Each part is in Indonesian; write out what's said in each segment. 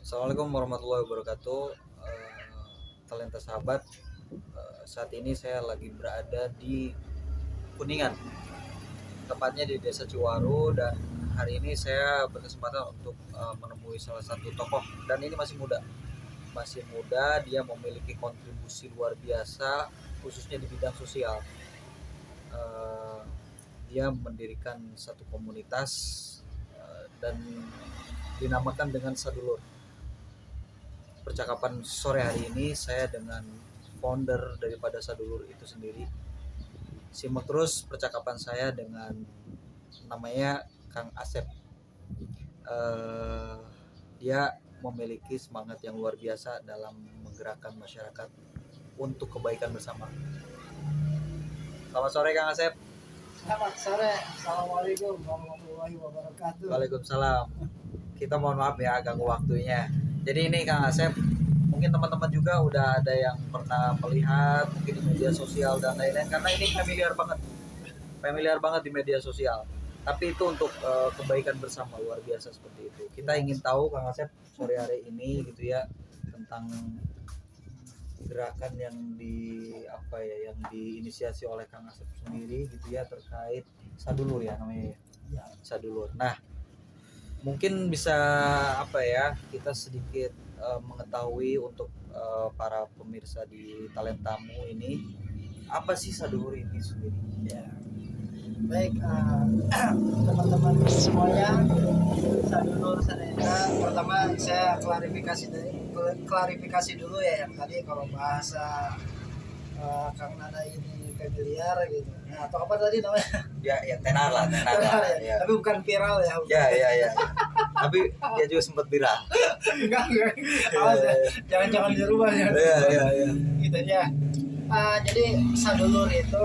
Assalamualaikum warahmatullahi wabarakatuh. Talenta sahabat, saat ini saya lagi berada di Kuningan, tepatnya di Desa Ciwaru, dan hari ini saya berkesempatan untuk menemui salah satu tokoh, dan ini masih muda, dia memiliki kontribusi luar biasa khususnya di bidang sosial. Dia mendirikan satu komunitas dan dinamakan dengan Sadulur. Percakapan sore hari ini saya dengan founder daripada Sadulur itu sendiri. Simak terus percakapan saya dengan namanya Kang Asep. Dia memiliki semangat yang luar biasa dalam menggerakkan masyarakat untuk kebaikan bersama. Selamat sore Kang Asep. Selamat sore. Assalamualaikum warahmatullahi wabarakatuh. Waalaikumsalam. Kita mohon maaf ya ganggu waktunya. Jadi ini Kang Asep, mungkin teman-teman juga udah ada yang pernah melihat mungkin di media sosial dan lain-lain, karena ini familiar banget di media sosial. Tapi itu untuk kebaikan bersama, luar biasa seperti itu. Kita ingin tahu Kang Asep sore hari ini gitu ya, tentang gerakan yang diinisiasi oleh Kang Asep sendiri gitu ya, terkait Sadulur ya namanya ya. Sadulur. Nah, mungkin bisa kita sedikit mengetahui untuk para pemirsa di Talentamu ini, apa sih Sadulur ini sendiri? Ya. Baik, teman-teman semuanya, Sadulur Sadena. Pertama saya klarifikasi dulu ya, yang tadi kalau bahasa Kang Nana ini familiar gitu. Nah, atau apa tadi namanya? Ya tenar lah. Ya. Tapi bukan viral ya. Ya. Tapi dia juga sempat viral. Enggak. Awas ya. Jangan dirubah ya. Iya. Gitu ya. Jadi Sadulur itu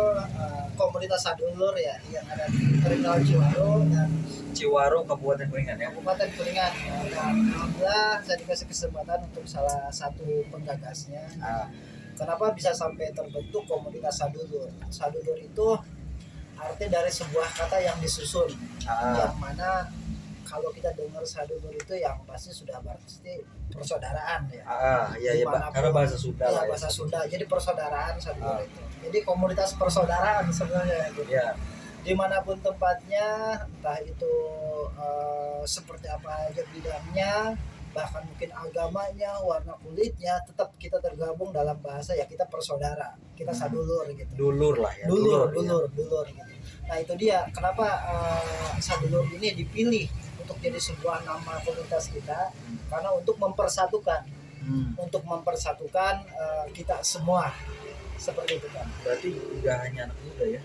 komunitas Sadulur ya yang ada di Terminal Ciwaru dan Ciwaru, Kabupaten Kuningan ya. Kabupaten Kuningan. Dan alhamdulillah saya dikasih kesempatan untuk salah satu penggagasnya. Kenapa bisa sampai terbentuk komunitas Sadulur? Sadulur itu arti dari sebuah kata yang disusun, yang mana kalau kita dengar Sadulur itu yang pasti sudah pasti persaudaraan ya. Iya karena bahasa Sunda lah. Bahasa Sunda. Jadi persaudaraan Sadulur itu. Jadi komunitas persaudaraan sebenarnya gitu. Ya. Dimanapun tempatnya, entah itu seperti apa aja bidangnya, bahkan mungkin agamanya, warna kulitnya, tetap kita tergabung dalam bahasa ya, kita persaudara, kita Sadulur gitu. Dulur lah ya. Dulur gitu. Nah itu dia kenapa Sadulur ini dipilih untuk jadi sebuah nama komunitas kita, karena untuk mempersatukan, kita semua, seperti itu kan. Berarti nggak hanya anak muda ya?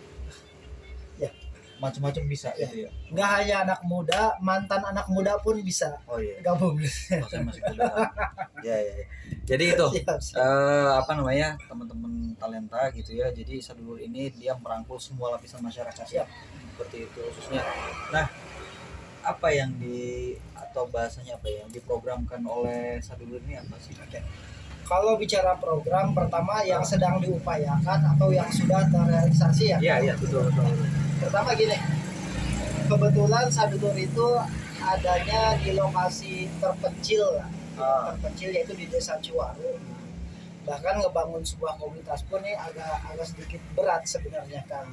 Ya. Macam-macam bisa ya. gitu ya? Nggak hanya anak muda, mantan anak muda pun bisa gabung. Masih muda. Ya. Jadi itu teman-teman talenta gitu ya. Jadi Sadulur ini dia merangkul semua lapisan masyarakat. Seperti itu khususnya. Nah, apa yang bahasanya yang diprogramkan oleh Sadulur ini apa sih? Kalau bicara program, pertama yang sedang diupayakan atau yang sudah terrealisasi ya? Iya, betul. Pertama gini, kebetulan Sadulur itu adanya di lokasi terpencil yaitu di Desa Ciwaru. Bahkan ngebangun sebuah komunitas pun nih agak sedikit berat sebenarnya kan.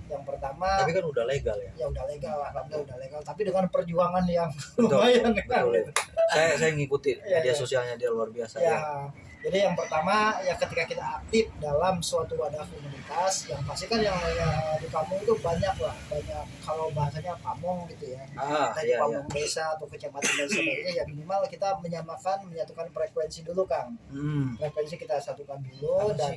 Yang pertama, tapi kan udah legal ya? Ya udah legal, alhamdulillah udah legal. Tapi dengan perjuangan yang lumayan kan. Saya ngikuti media sosialnya dia luar biasa ya. Jadi yang pertama ya, ketika kita aktif dalam suatu wadah komunitas, yang pasti kan yang di kampung itu banyak kalau bahasanya pamong gitu ya. Dari pamong desa atau kecamatan dan sebagainya, ya minimal kita menyatukan frekuensi dulu Kang. Frekuensi kita satukan dulu dan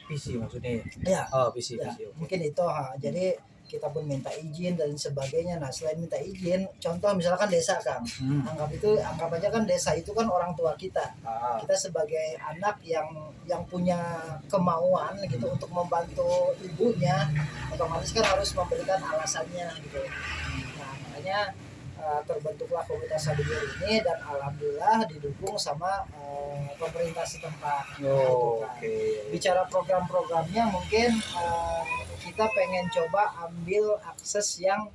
visi maksudnya ya. Visi. Mungkin itu jadi kita pun minta izin dan sebagainya. Nah selain minta izin, contoh misalkan desa Kang, anggap aja kan desa itu kan orang tua kita. Kita sebagai anak yang punya kemauan gitu untuk membantu ibunya, otomatis kan harus memberikan alasannya gitu. Nah makanya terbentuklah komunitas Sadulur ini, dan alhamdulillah didukung sama pemerintah setempat. Bicara program-programnya, mungkin kita pengen coba ambil akses yang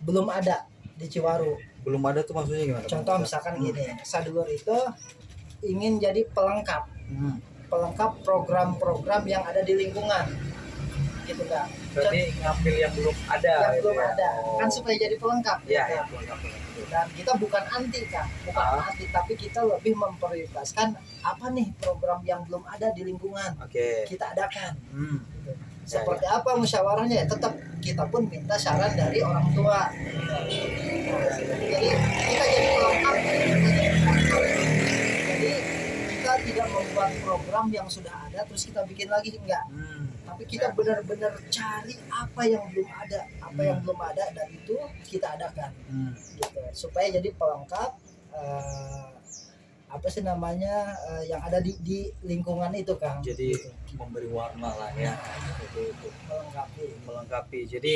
belum ada di Ciwaru. Belum ada tuh maksudnya gimana? Contoh misalkan gini, Sadulur itu ingin jadi pelengkap program-program yang ada di lingkungan, gitu kan? Berarti ngambil yang belum ada. Yang gitu belum ya? ada, Oh. kan supaya jadi pelengkap. Iya, gitu. ya, pelengkap. Dan kita bukan anti kan, anti, tapi kita lebih memprioritaskan apa nih program yang belum ada di lingkungan. Oke. Kita adakan. Gitu. Ya, Seperti apa musyawarahnya? Tetap kita pun minta saran dari orang tua. Jadi kita jadi pelengkap. Jadi kita tidak membuat program yang sudah ada terus kita bikin lagi, enggak. Tapi kita benar-benar cari apa yang belum ada, dan itu kita adakan, gitu. Supaya jadi pelengkap apa sih namanya yang ada di lingkungan itu, Kang. Jadi gitu. memberi warna lah ya, itu melengkapi. Jadi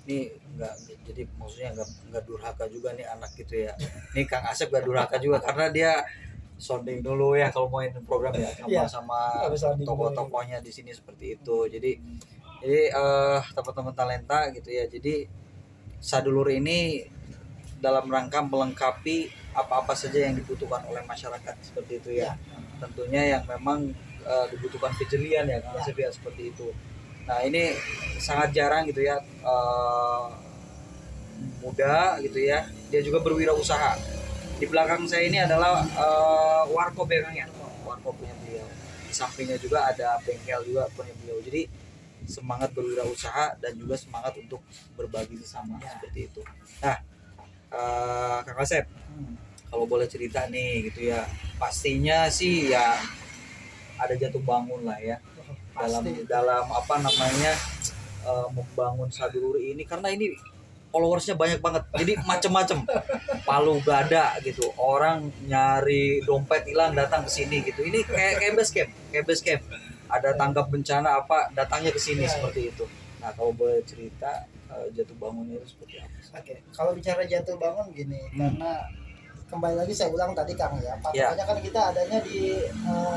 ini enggak, jadi maksudnya enggak durhaka juga nih anak gitu ya. Ini Kang Asep enggak durhaka juga karena dia sounding dulu ya kalau mau program ya sama tokoh-tokohnya di sini seperti itu. Jadi teman-teman talenta gitu ya. Jadi Sadulur ini dalam rangka melengkapi apa-apa saja yang dibutuhkan oleh masyarakat seperti itu ya. Tentunya yang memang dibutuhkan kejelian ya Kang Asep ya, seperti itu. Nah, ini sangat jarang gitu ya, muda gitu ya. Dia juga berwirausaha. Di belakang saya ini adalah warkop ya Kang ya, warkop punya beliau. Di sampingnya juga ada bengkel juga punya beliau. Jadi semangat berwirausaha dan juga semangat untuk berbagi sesama seperti itu. Nah, Kang Asep, kalau boleh cerita nih gitu ya, pastinya sih ya ada jatuh bangun lah ya dalam apa namanya membangun Sadulur ini, karena ini followersnya banyak banget, jadi macem-macem palu gada gitu, orang nyari dompet hilang datang ke sini gitu. Ini kayak base camp, ada tanggap bencana apa datangnya ke sini seperti itu. Nah, kalau boleh cerita jatuh bangunnya itu seperti apa? Oke, kalau bicara jatuh bangun gini, karena kembali lagi saya ulang tadi Kang ya, patokannya kan kita adanya di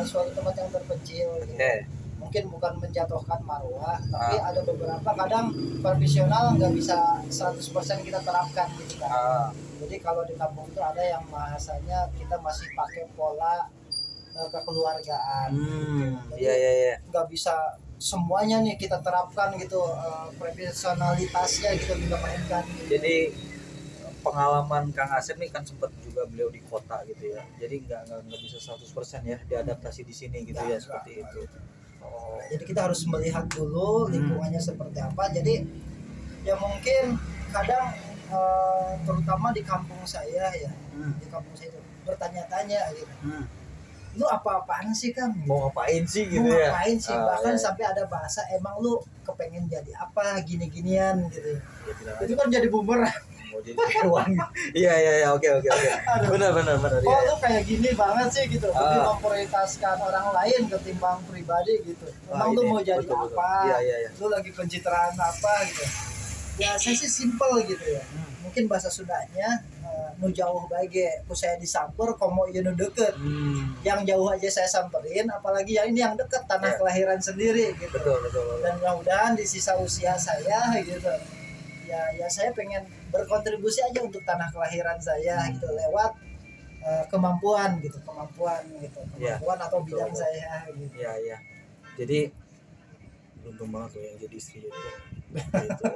suatu tempat yang terpencil. Gitu. Mungkin bukan menjatuhkan marwah, tapi ada beberapa kadang profesional nggak bisa 100% kita terapkan gitu kan. Jadi kalau di kampung itu ada yang bahasanya kita masih pakai pola kekeluargaan. Jadi nggak bisa semuanya nih kita terapkan gitu, profesionalitasnya gitu kita mainkan. Gitu. Jadi pengalaman Kang Asep nih kan sempat juga beliau di kota gitu ya. Jadi nggak bisa 100% ya diadaptasi di sini gitu ya, seperti itu. Jadi kita harus melihat dulu lingkungannya seperti apa. Jadi ya mungkin kadang terutama di kampung saya ya, di kampung saya itu bertanya-tanya gitu. Lu apa-apaan sih Kang? Mau ngapain sih gitu ya? Mau ngapain sih? Bahkan sampai ada bahasa, emang lu kepengen jadi apa gini-ginian gitu. Ya, itu kan jadi bumerang. Mau jadi hewan. Iya, oke. Benar. Oh, lu kayak gini banget sih gitu. Lebih memprioritaskan orang lain ketimbang pribadi gitu. Emang lu mau jadi apa? Iya. Lu lagi pencitraan apa gitu. Ya saya sih simple gitu ya. Mungkin bahasa Sundanya nu jauh baik ku saya disamper komo ieu nu deket. Yang jauh aja saya samperin, apalagi yang ini yang dekat tanah kelahiran sendiri gitu. Betul. Dan mudah-mudahan di sisa usia saya gitu. Ya saya pengen berkontribusi aja untuk tanah kelahiran saya gitu lewat kemampuan atau bidang saya gitu. Iya. Jadi beruntung banget tuh yang jadi istri itu.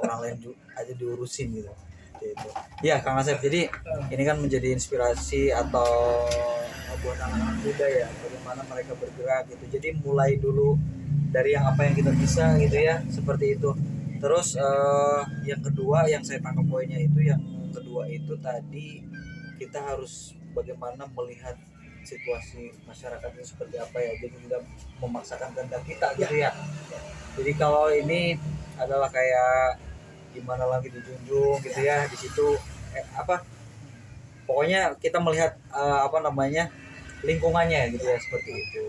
Orang lain aja diurusin gitu. Ya Kang Asep, jadi ini kan menjadi inspirasi atau buat anak-anak muda ya, bagaimana mereka bergerak gitu. Jadi mulai dulu dari apa yang kita bisa gitu ya, seperti itu. Terus yang kedua yang saya tangkap poinnya itu, yang kedua itu tadi kita harus bagaimana melihat situasi masyarakat itu seperti apa ya, jadi tidak memaksakan kehendak kita gitu ya. Jadi kalau ini adalah kayak gimana lagi dijunjung gitu ya, di situ pokoknya kita melihat lingkungannya gitu ya, seperti itu.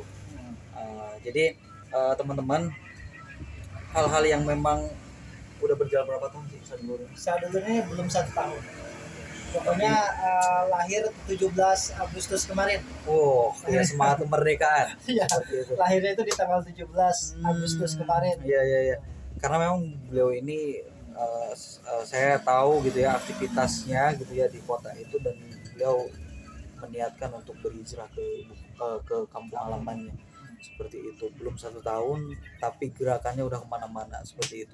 Jadi teman-teman, hal-hal yang memang udah berjalan berapa tahun sih Sadulur ini belum 1 tahun. Pokoknya lahir 17 Agustus kemarin. Ya semangat kemerdekaan. Iya. Lahirnya itu di tanggal 17 Agustus kemarin. Iya. Karena memang beliau ini saya tahu gitu ya aktivitasnya gitu ya di kota itu, dan beliau meniatkan untuk berhijrah ke kampung halamannya seperti itu. Belum 1 tahun tapi gerakannya udah kemana-mana seperti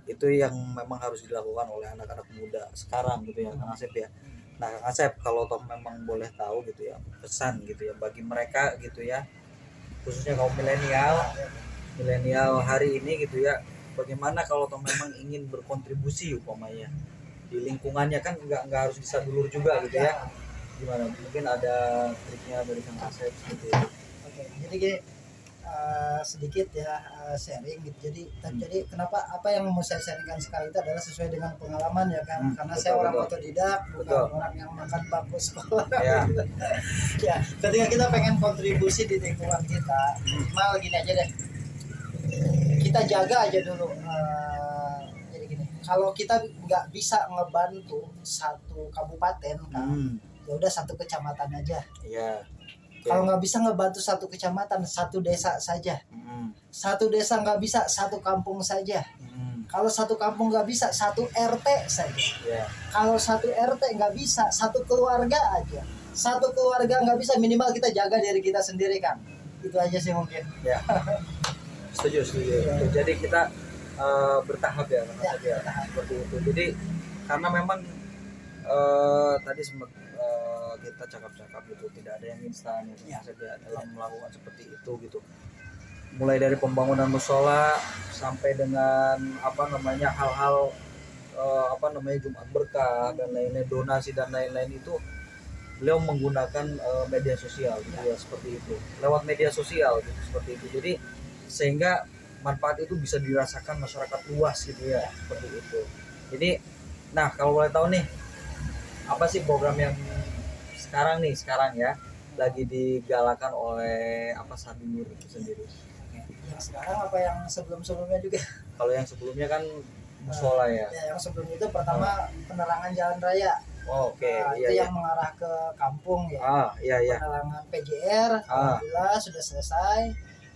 itu yang memang harus dilakukan oleh anak-anak muda sekarang gitu ya Kang Asep ya. Nah Kang Asep, kalau toh memang boleh tahu gitu ya pesan gitu ya bagi mereka gitu ya, khususnya kaum milenial hari ini gitu ya, bagaimana kalau toh memang ingin berkontribusi umpamanya di lingkungannya, kan nggak harus bisa dulur juga gitu ya, gimana mungkin ada triknya dari Kang Asep seperti itu. Oke, jadi gini, sedikit ya sharing gitu. Jadi kenapa apa yang mau saya sharingkan sekarang itu adalah sesuai dengan pengalaman ya kan, karena Betul, saya orang betul. otodidak, bukan Betul. orang yang makan bangku sekolah. Ya. Ya, ketika kita pengen kontribusi di lingkungan kita, minimal gini aja deh, kita jaga aja dulu. Jadi gini, kalau kita nggak bisa ngebantu satu kabupaten kan, ya udah satu kecamatan aja. Iya. Kalau nggak bisa ngebantu satu kecamatan, satu desa saja. Satu desa nggak bisa, satu kampung saja. Kalau satu kampung nggak bisa, satu RT saja. Yeah. Kalau satu RT nggak bisa, satu keluarga aja. Satu keluarga nggak bisa, minimal kita jaga diri kita sendiri kan. Itu aja sih mungkin. Ya. Setuju. Ya. Jadi kita bertahap ya, seperti itu. Jadi karena memang tadi sempat kita cakap-cakap gitu, tidak ada yang instan ya, dalam melakukan seperti itu gitu. Mulai dari pembangunan musola sampai dengan hal-hal Jumat berkah dan lainnya, donasi dan lain-lain, itu beliau menggunakan media sosial gitu ya, seperti itu, lewat media sosial gitu, seperti itu. Jadi sehingga manfaat itu bisa dirasakan masyarakat luas gitu ya, seperti itu. Jadi nah kalau boleh tahu nih, apa sih program yang sekarang ya lagi digalakan oleh Sadinur itu sendiri? Yang sekarang apa yang sebelum-sebelumnya juga? Kalau yang sebelumnya kan musola ya. Ya, yang sebelum itu pertama penerangan jalan raya. Oke. Itu yang mengarah ke kampung ya. Iya. Penerangan PJR alhamdulillah sudah selesai.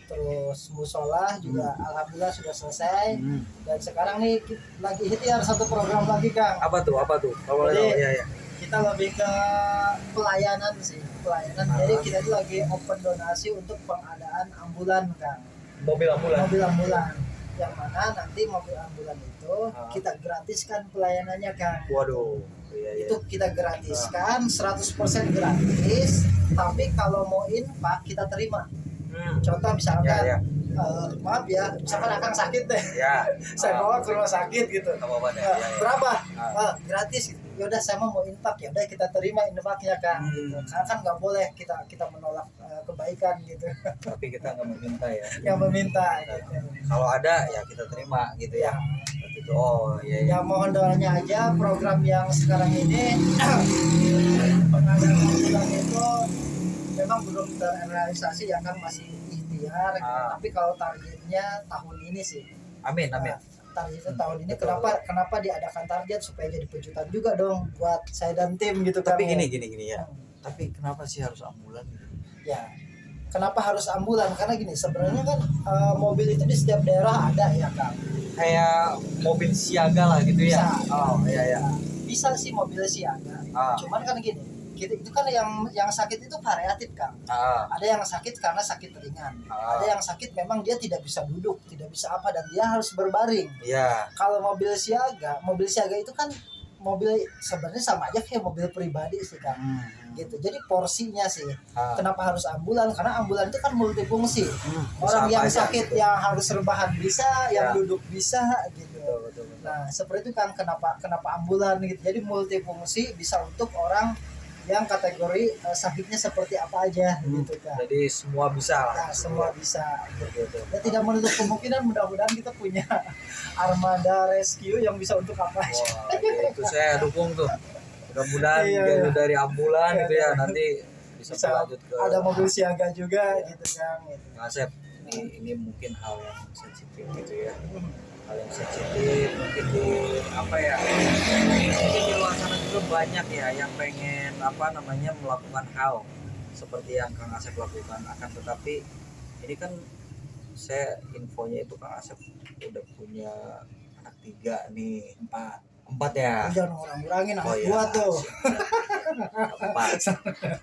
Terus musola juga alhamdulillah sudah selesai. Dan sekarang nih lagi ikhtiar satu program lagi Kang. Apa tuh? Kalau ya. Kita lebih ke pelayanan sih, Jadi kita itu lagi open donasi untuk pengadaan ambulan Kang. Mobil ambulan. Yang mana nanti mobil ambulan itu kita gratiskan pelayanannya Kang. Waduh. Iya. Itu kita gratiskan 100% gratis, tapi kalau mau infak kita terima. Contoh misalkan maaf ya, misalkan Akang sakit deh, saya bawa ke rumah sakit gitu, berapa? Gratis. Ya udah saya mau infak, ya udah kita terima infaknya Kang. Gitu. Karena kan nggak boleh kita menolak kebaikan gitu. Tapi kita nggak meminta ya. Yang meminta. Gitu. Kalau ada ya kita terima gitu ya. Itu Ya mohon doanya aja program yang sekarang ini pengadaan ambulan itu memang belum terrealisasi ya kan, masih ikhtiar. Tapi kalau targetnya tahun ini sih. Amin. Targetnya tahun ini. Kenapa diadakan target supaya jadi pejutan juga dong buat saya dan tim gitu. Tapi gini ya. Tapi kenapa sih harus ambulan gitu? Ya. Kenapa harus ambulan? Karena gini, sebenarnya kan mobil itu di setiap daerah ada ya Kang. Kayak mobil siaga lah gitu ya. Iya. Bisa sih mobil siaga. Cuman kan gini, itu kan yang sakit itu variatif Kang. Ada yang sakit karena sakit ringan. Ada yang sakit memang dia tidak bisa duduk, tidak bisa apa, dan dia harus berbaring. Iya. Kalau mobil siaga itu kan mobil sebenarnya sama aja kayak mobil pribadi sih Kang. Gitu. Jadi porsinya sih. Kenapa harus ambulan? Karena ambulan itu kan multifungsi. Orang yang sakit gitu, yang harus rebahan bisa, yang duduk bisa gitu. Betul. Nah, seperti itu kan kenapa ambulan gitu. Jadi multifungsi, bisa untuk orang yang kategori sakitnya seperti apa aja gitu kan. Jadi semua bisa lah. Nah, semua bisa gitu. Dan tidak menutup kemungkinan, mudah-mudahan kita punya armada rescue yang bisa untuk apa aja. Itu saya dukung tuh. Mudah-mudahan dari ambulan gitu ya, nanti bisa lanjut ke ada mobil siaga juga gitu kan. Asep, ini mungkin hal yang sensitif gitu ya. Hal yang sensitif mungkin di luar sana juga banyak ya yang pengen melakukan hal seperti yang Kang Asep lakukan, akan tetapi ini kan saya infonya itu Kang Asep udah punya anak 3 nih, Empat. 4 ya. Jangan ngurang-ngurangin anak Oh iya, gua tuh. Empat.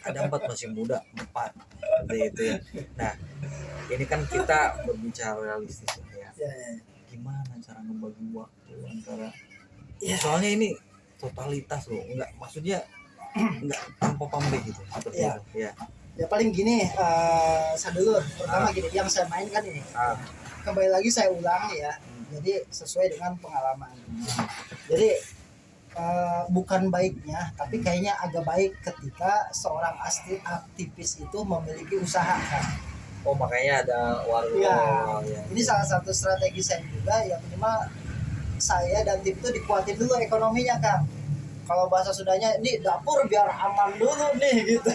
Ada 4 masih muda, 4 seperti itu ya. Nah, ini kan kita berbicara realistis ya. Ya, ya. Gimana cara ngebagi waktu antara Ya. soalnya ini totalitas loh, enggak maksudnya enggak tanpa pamrih gitu seperti Ya. itu ya. Ya paling gini, saya dulu pertama gini, yang saya mainkan ini. Kembali lagi saya ulang ya. Jadi sesuai dengan pengalaman. Jadi bukan baiknya, tapi kayaknya agak baik ketika seorang aktivis itu memiliki usaha kan. Oh makanya ada warung. Ya. Oh, ya. Ini salah satu strategi saya juga, yang minimal saya dan tim itu dikuatin dulu ekonominya kan. Kalau bahasa Sundanya, ini dapur biar aman dulu nih gitu.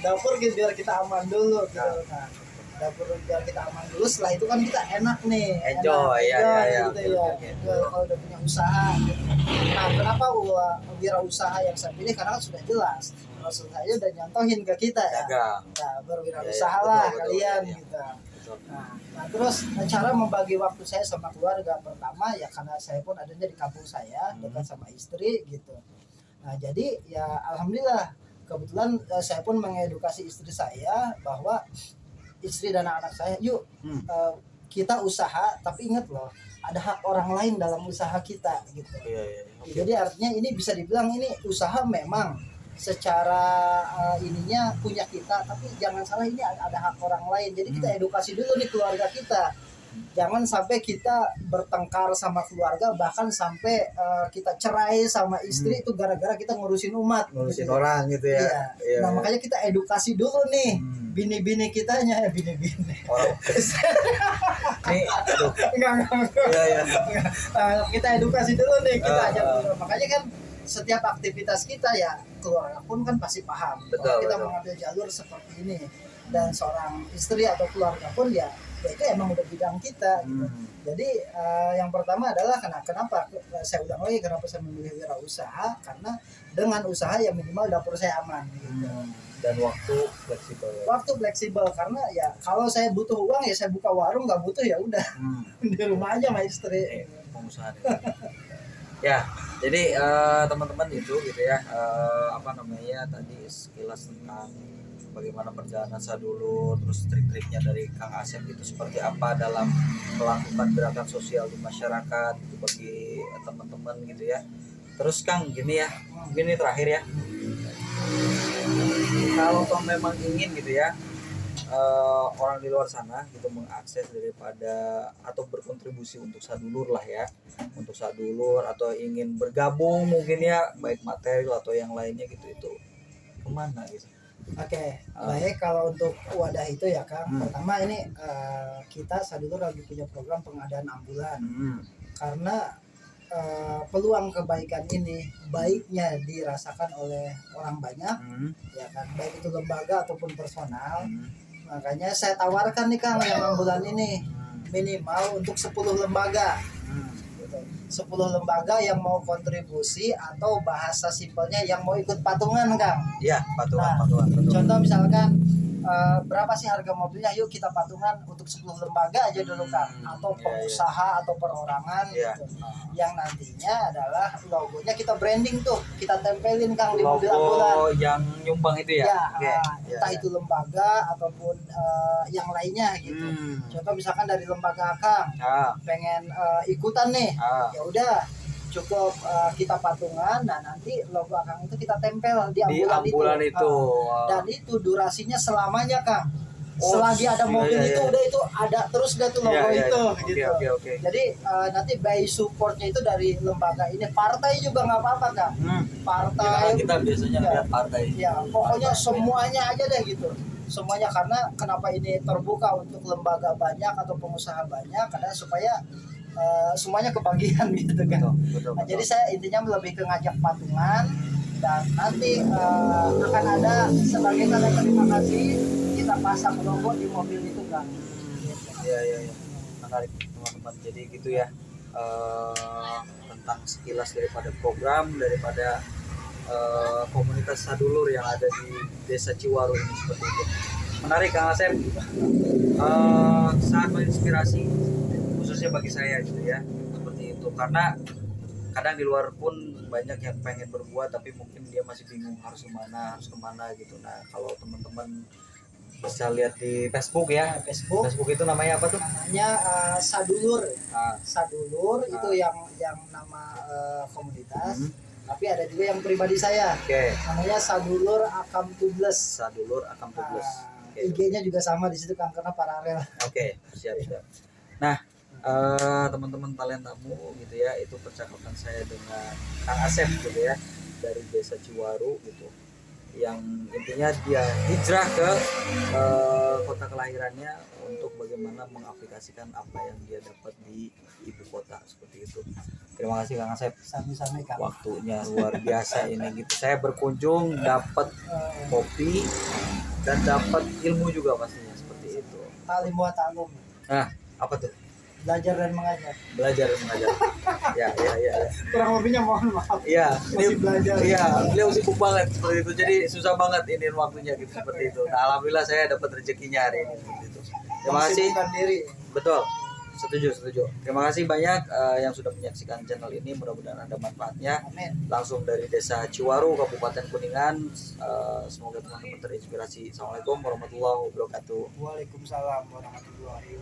Dapur biar kita aman dulu gitu. Nah, dapur biar kita aman dulu, setelah itu kan kita enak nih, Enjoy, ya, gitu ya. Kalau udah punya usaha gitu. Nah, kenapa wirausaha yang saya pilih? Karena kan sudah jelas, maksud saya udah nyontohin ke kita ya. Dagang. Nah, berwirausaha lah kalian gitu. Nah, terus cara membagi waktu saya sama keluarga, pertama ya karena saya pun adanya di kampung saya, dekat sama istri gitu. Nah, jadi ya alhamdulillah kebetulan saya pun mengedukasi istri saya bahwa istri dan anak saya, yuk kita usaha, tapi ingat loh, ada hak orang lain dalam usaha kita gitu. Okay. Jadi artinya ini bisa dibilang ini usaha memang secara ininya punya kita, tapi jangan salah ini ada hak orang lain. Jadi kita edukasi dulu nih keluarga kita. Jangan sampai kita bertengkar sama keluarga, bahkan sampai kita cerai sama istri itu gara-gara kita ngurusin umat, ngurusin gitu. Orang gitu ya. Iya. Iya. Nah makanya kita edukasi dulu nih bini-bini kitanya, bini-bini. Orang. Nih, aduh. Enggak. Iya. Kita edukasi dulu nih, kita ajak dulu. Makanya kan setiap aktivitas kita ya keluarga pun kan pasti paham. Kalau kita mengambil jalur seperti ini, dan seorang istri atau keluarga pun ya itu emang udah bidang kita gitu. Jadi yang pertama adalah kenapa saya ulang lagi kenapa saya memilih wirausaha, karena dengan usaha yang minimal dapur saya aman gitu. Dan waktu fleksibel. Waktu fleksibel karena ya kalau saya butuh uang ya saya buka warung, nggak butuh ya udah di rumah aja sama istri. Pengusaha. Ya, jadi teman-teman itu gitu ya, tadi sekilas tentang bagaimana perjalanan Sadulur, terus trik-triknya dari Kang Asep itu seperti apa dalam melakukan gerakan sosial di masyarakat itu bagi teman-teman gitu ya. Terus Kang gini ya, gini terakhir ya, kalau memang ingin gitu ya orang di luar sana gitu mengakses daripada atau berkontribusi untuk Sadulur lah ya, untuk Sadulur atau ingin bergabung mungkin ya baik material atau yang lainnya gitu, itu kemana gitu? Oke, baik. Kalau untuk wadah itu ya Kang, pertama ini kita Sadulur lagi punya program pengadaan ambulan. Karena peluang kebaikan ini baiknya dirasakan oleh orang banyak, ya kan, baik itu lembaga ataupun personal. Makanya saya tawarkan nih Kang yang ambulan ini minimal untuk 10 lembaga. 10 lembaga yang mau kontribusi atau bahasa simpelnya yang mau ikut patungan Kang. Iya, patungan. Contoh misalkan berapa sih harga mobilnya, yuk kita patungan untuk 10 lembaga aja dulu Kang, atau pengusaha atau perorangan gitu. Yang nantinya adalah logonya kita branding tuh, kita tempelin Kang di mobil ambulan. Logo yang nyumbang itu ya? Entah itu lembaga ataupun yang lainnya gitu. Contoh misalkan dari lembaga Kang pengen ikutan nih, ya udah cukup kita patungan. Nah nanti logo Kang itu kita tempel di ambulan itu. Dan itu durasinya selamanya Kang. Selagi ada mobil itu udah itu ada terus dah tuh logo itu gitu. Okay. Jadi nanti by supportnya itu dari lembaga ini, partai juga nggak apa-apa Kang. Partai kita biasanya lihat partai. Ya pokoknya semuanya aja deh gitu. Semuanya, karena kenapa ini terbuka untuk lembaga banyak atau pengusaha banyak, karena supaya semuanya kebagian gitu kan. Betul. Jadi saya intinya lebih ke ngajak patungan, dan nanti akan ada sebagai tanda terima kasih kita pasang logo di mobil itu Kang. Iya. Menarik teman-teman. Jadi gitu ya, tentang sekilas daripada program daripada komunitas Sadulur yang ada di Desa Ciwaru ini seperti itu. Menarik Kang Asep, sangat menginspirasi khususnya bagi saya gitu ya, seperti itu. gitu. Karena kadang di luar pun banyak yang pengen berbuat tapi mungkin dia masih bingung harus kemana gitu. Nah kalau teman-teman bisa lihat di Facebook ya, Nah, Facebook itu namanya apa tuh? namanya Sadulur. Ah, Sadulur itu yang nama komunitas. Tapi ada juga yang pribadi saya. Oke. Namanya Sadulur Akam Tubles. Sadulur Akam Tubles. IG-nya juga sama di situ Kang, karena paralel. Oke, siap. Nah, teman-teman talentamu gitu ya, itu percakapan saya dengan Kang Asep gitu ya, dari Desa Ciwaru gitu, yang intinya dia hijrah ke kota kelahirannya untuk bagaimana mengaplikasikan apa yang dia dapat di ibu kota seperti itu. Terima kasih Kang Asep, Sami-sami Kang. waktunya luar biasa ini gitu. Saya berkunjung dapat kopi dan dapat ilmu juga pastinya seperti itu. Talim wa ta'lum. Nah, apa tuh? Belajar dan mengajar. Belajar dan mengajar. Ya. Kurang lebihnya mohon maaf. Iya, Masih belajar. Iya, beliau sibuk banget seperti itu. Jadi susah banget ini waktunya gitu seperti itu. Nah, alhamdulillah saya dapat rezekinya hari ini seperti itu. Terima kasih. Diri. Betul. Setuju. Terima kasih banyak yang sudah menyaksikan channel ini. Mudah-mudahan ada manfaatnya. Amin. Langsung dari Desa Ciwaru, Kabupaten Kuningan. Semoga teman-teman terinspirasi. Assalamualaikum warahmatullahi wabarakatuh. Waalaikumsalam warahmatullahi wabarakatuh.